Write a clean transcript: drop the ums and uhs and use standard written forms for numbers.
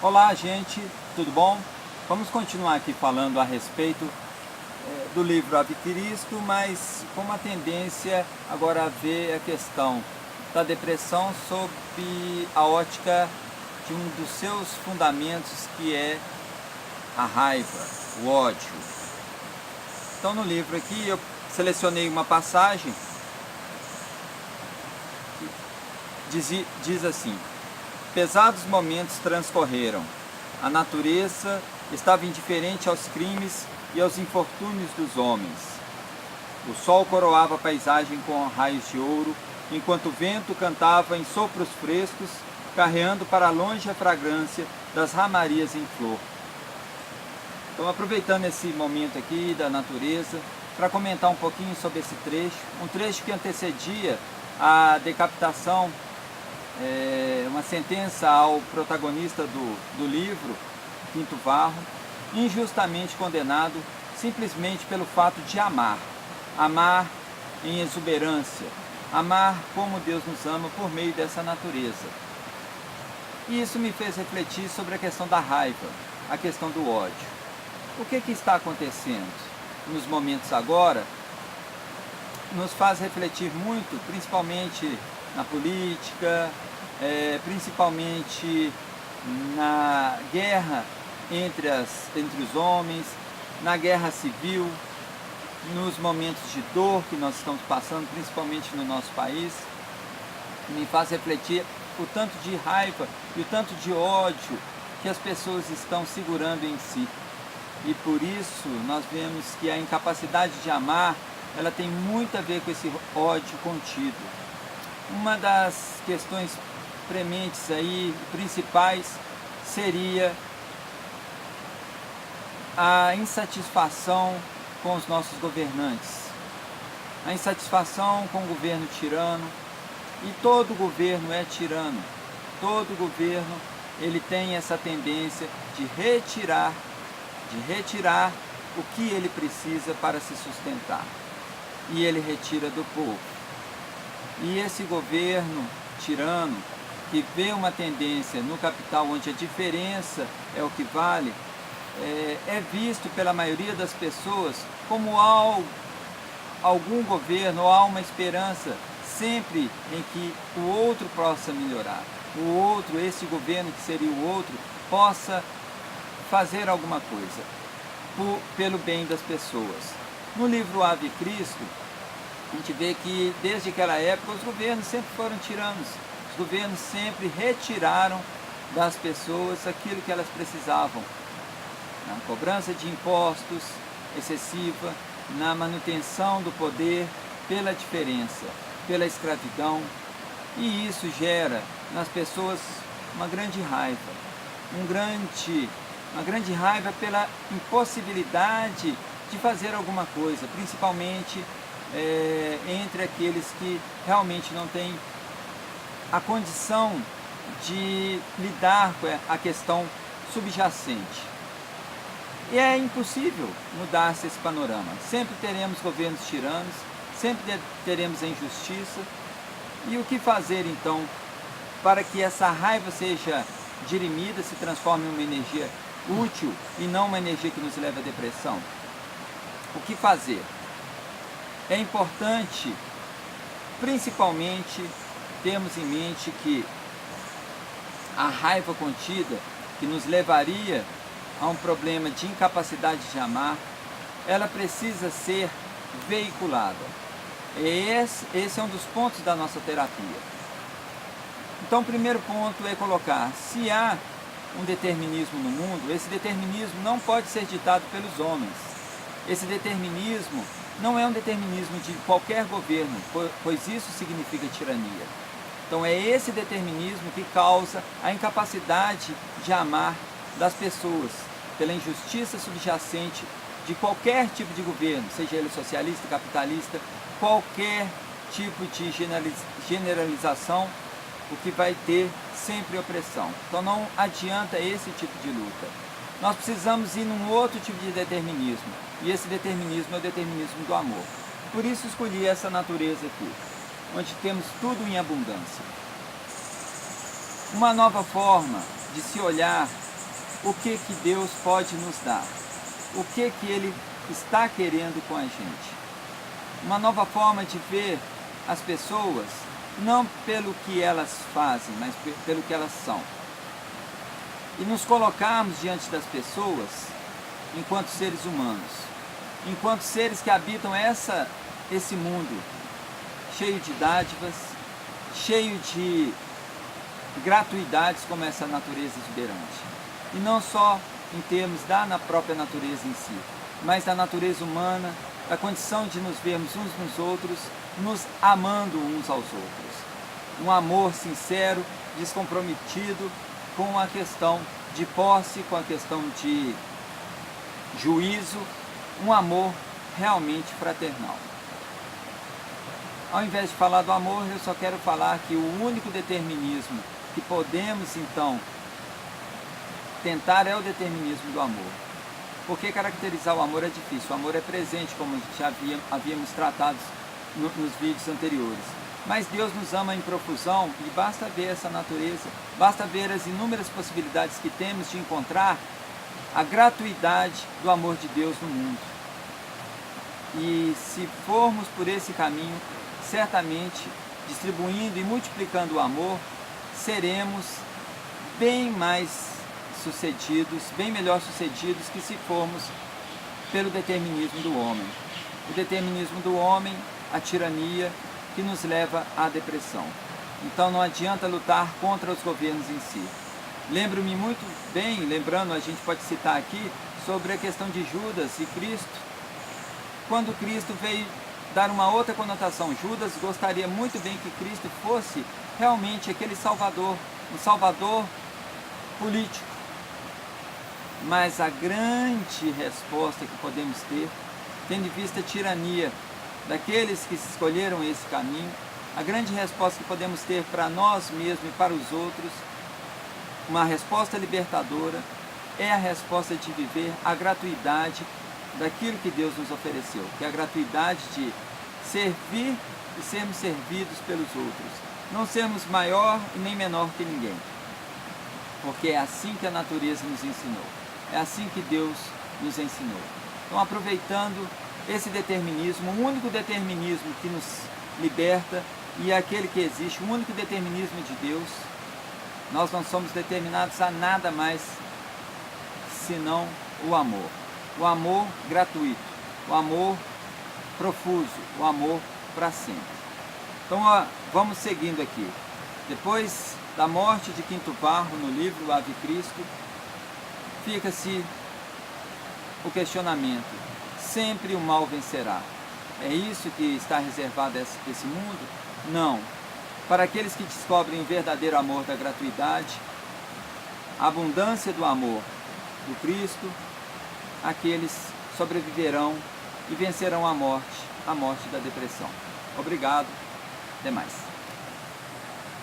Olá, gente, tudo bom? Vamos continuar aqui falando a respeito do livro Ave Cristo, mas com uma tendência agora a ver a questão da depressão sob a ótica de um dos seus fundamentos, que é a raiva, o ódio. Então no livro aqui eu selecionei uma passagem que diz assim: pesados momentos transcorreram. A natureza estava indiferente aos crimes e aos infortúnios dos homens. O sol coroava a paisagem com raios de ouro, enquanto o vento cantava em sopros frescos, carreando para longe a fragrância das ramarias em flor. Então, aproveitando esse momento aqui da natureza, para comentar um pouquinho sobre esse trecho, um trecho que antecedia a decapitação, uma sentença ao protagonista do livro, Pinto Varro, injustamente condenado simplesmente pelo fato de amar em exuberância, amar como Deus nos ama por meio dessa natureza. E isso me fez refletir sobre a questão da raiva, a questão do ódio. O que está acontecendo nos momentos agora nos faz refletir muito, principalmente na política, principalmente na guerra entre os homens, na guerra civil, nos momentos de dor que nós estamos passando, principalmente no nosso país. Me faz refletir o tanto de raiva e o tanto de ódio que as pessoas estão segurando em si. E por isso nós vemos que a incapacidade de amar, ela tem muito a ver com esse ódio contido. Uma das questões prementes aí, principais, seria a insatisfação com os nossos governantes, a insatisfação com o governo tirano. E todo governo é tirano, todo governo ele tem essa tendência de retirar o que ele precisa para se sustentar, e ele retira do povo. E esse governo tirano, que vê uma tendência no capital onde a diferença é o que vale, é visto pela maioria das pessoas como algum governo, ou há uma esperança sempre em que o outro possa melhorar, o outro, esse governo que seria o outro, possa fazer alguma coisa pelo bem das pessoas. No livro Ave Cristo, a gente vê que desde aquela época os governos sempre foram tiranos, os governos sempre retiraram das pessoas aquilo que elas precisavam, na cobrança de impostos excessiva, na manutenção do poder pela diferença, pela escravidão, e isso gera nas pessoas uma grande raiva, uma grande raiva pela impossibilidade de fazer alguma coisa, principalmente entre aqueles que realmente não têm a condição de lidar com a questão subjacente. E é impossível mudar-se esse panorama. Sempre teremos governos tiranos, sempre teremos a injustiça. E o que fazer então para que essa raiva seja dirimida, se transforme em uma energia útil e não uma energia que nos leve à depressão? O que fazer? É importante, principalmente, termos em mente que a raiva contida, que nos levaria a um problema de incapacidade de amar, ela precisa ser veiculada. Esse é um dos pontos da nossa terapia. Então, o primeiro ponto é colocar: se há um determinismo no mundo, esse determinismo não pode ser ditado pelos homens. Esse determinismo não é um determinismo de qualquer governo, pois isso significa tirania. Então é esse determinismo que causa a incapacidade de amar das pessoas, pela injustiça subjacente de qualquer tipo de governo, seja ele socialista, capitalista, qualquer tipo de generalização, o que vai ter sempre opressão. Então não adianta esse tipo de luta. Nós precisamos ir num outro tipo de determinismo, e esse determinismo é o determinismo do amor. Por isso escolhi essa natureza aqui, onde temos tudo em abundância. Uma nova forma de se olhar o que Deus pode nos dar, o que Ele está querendo com a gente. Uma nova forma de ver as pessoas, não pelo que elas fazem, mas pelo que elas são. E nos colocarmos diante das pessoas enquanto seres humanos, enquanto seres que habitam esse mundo cheio de dádivas, cheio de gratuidades como essa natureza exuberante. E não só em termos da própria natureza em si, mas da natureza humana, da condição de nos vermos uns nos outros, nos amando uns aos outros. Um amor sincero, descomprometido com a questão de posse, com a questão de juízo, um amor realmente fraternal. Ao invés de falar do amor, eu só quero falar que o único determinismo que podemos então tentar é o determinismo do amor. Porque caracterizar o amor é difícil. O amor é presente, como já havíamos tratado nos vídeos anteriores. Mas Deus nos ama em profusão e basta ver essa natureza, basta ver as inúmeras possibilidades que temos de encontrar a gratuidade do amor de Deus no mundo. E se formos por esse caminho, certamente, distribuindo e multiplicando o amor, seremos bem mais sucedidos, bem melhor sucedidos que se formos pelo determinismo do homem. O determinismo do homem, a tirania, que nos leva à depressão. Então não adianta lutar contra os governos em si. Lembro-me muito bem, lembrando, a gente pode citar aqui, sobre a questão de Judas e Cristo. Quando Cristo veio dar uma outra conotação, Judas gostaria muito bem que Cristo fosse realmente aquele Salvador, um Salvador político. Mas a grande resposta que podemos ter, tendo em vista a tirania daqueles que escolheram esse caminho, a grande resposta que podemos ter para nós mesmos e para os outros, uma resposta libertadora, é a resposta de viver a gratuidade daquilo que Deus nos ofereceu, que é a gratuidade de servir e sermos servidos pelos outros. Não sermos maior e nem menor que ninguém, porque é assim que a natureza nos ensinou, é assim que Deus nos ensinou. Então, aproveitando esse determinismo, o único determinismo que nos liberta e é aquele que existe, o único determinismo de Deus, nós não somos determinados a nada mais senão o amor. O amor gratuito, o amor profuso, o amor para sempre. Então, vamos seguindo aqui. Depois da morte de Quinto Varro no livro Ave Cristo, fica-se o questionamento: sempre o mal vencerá. É isso que está reservado a esse mundo? Não. Para aqueles que descobrem o verdadeiro amor da gratuidade, a abundância do amor do Cristo, aqueles sobreviverão e vencerão a morte da depressão. Obrigado, até mais.